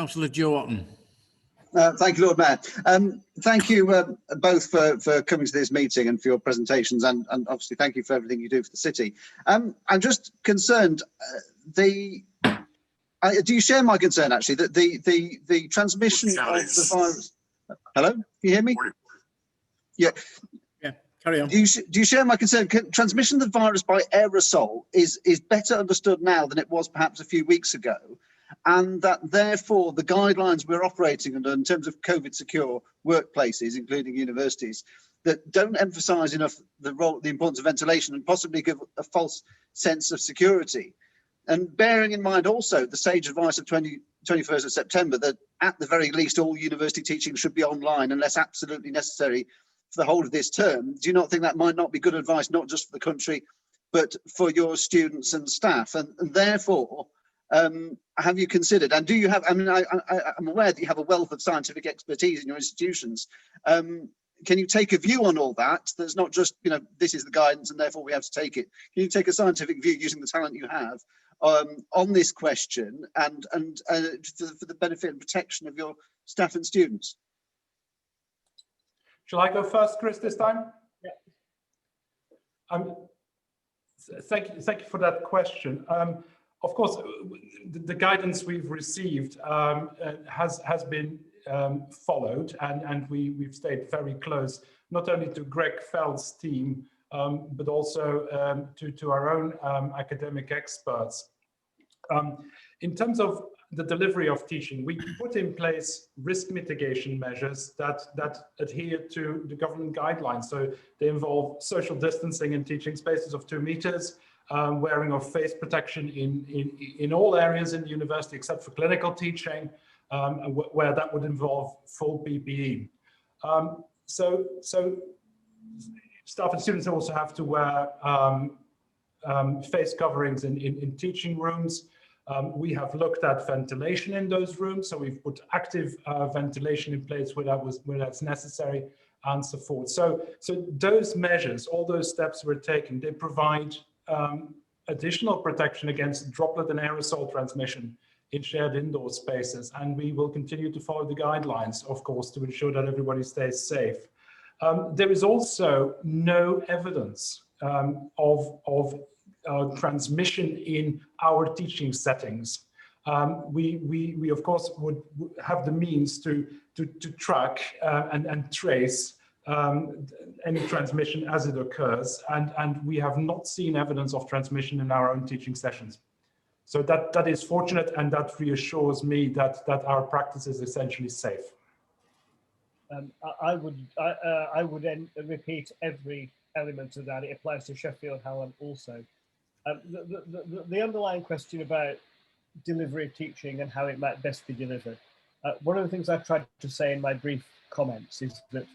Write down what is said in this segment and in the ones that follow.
Councillor Joe Otten. Thank you, Lord Mayor. Thank you both for coming to this meeting and for your presentations, and obviously thank you for everything you do for the city. I'm just concerned. Do you share my concern actually that the transmission of the virus? Hello, can you hear me? Yeah. Yeah. Carry on. Do you share my concern? Transmission of the virus by aerosol is better understood now than it was perhaps a few weeks ago, and that therefore the guidelines we're operating under in terms of COVID secure workplaces, including universities, that don't emphasise enough the importance of ventilation and possibly give a false sense of security. And bearing in mind also the sage advice of 21st of September that at the very least all university teaching should be online unless absolutely necessary for the whole of this term, do you not think that might not be good advice, not just for the country, but for your students and staff? And therefore, have you considered, and do you have, I mean, I'm aware that you have a wealth of scientific expertise in your institutions. Can you take a view on all that? There's not just, you know, this is the guidance and therefore we have to take it. Can you take a scientific view using the talent you have on this question and for the benefit and protection of your staff and students? Shall I go first, Chris, this time? Yeah. Thank you for that question. Of course, the guidance we've received has been followed, and we've stayed very close, not only to Greg Feld's team, but also to our own academic experts. In terms of the delivery of teaching, we put in place risk mitigation measures that adhere to the government guidelines. So they involve social distancing in teaching spaces of 2 meters, wearing of face protection in all areas in the university except for clinical teaching, where that would involve full PPE. So staff and students also have to wear face coverings in teaching rooms. We have looked at ventilation in those rooms, so we've put active ventilation in place where that's necessary, and so forth. So those measures, all those steps we're taking, they provide additional protection against droplet and aerosol transmission in shared indoor spaces, and we will continue to follow the guidelines, of course, to ensure that everybody stays safe. There is also no evidence of transmission in our teaching settings. We of course would have the means to track and trace any transmission as it occurs, and we have not seen evidence of transmission in our own teaching sessions. So that is fortunate, and that reassures me that our practice is essentially safe. I would repeat every element of that. It applies to Sheffield, Hallam also. The underlying question about delivery of teaching and how it might best be delivered. One of the things I've tried to say in my brief comments is that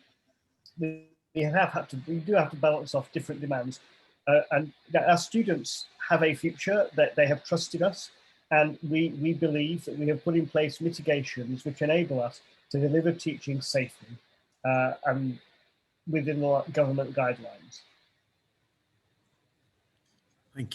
we do have to balance off different demands, and that our students have a future, that they have trusted us, and we believe that we have put in place mitigations which enable us to deliver teaching safely and within the government guidelines. Thank you.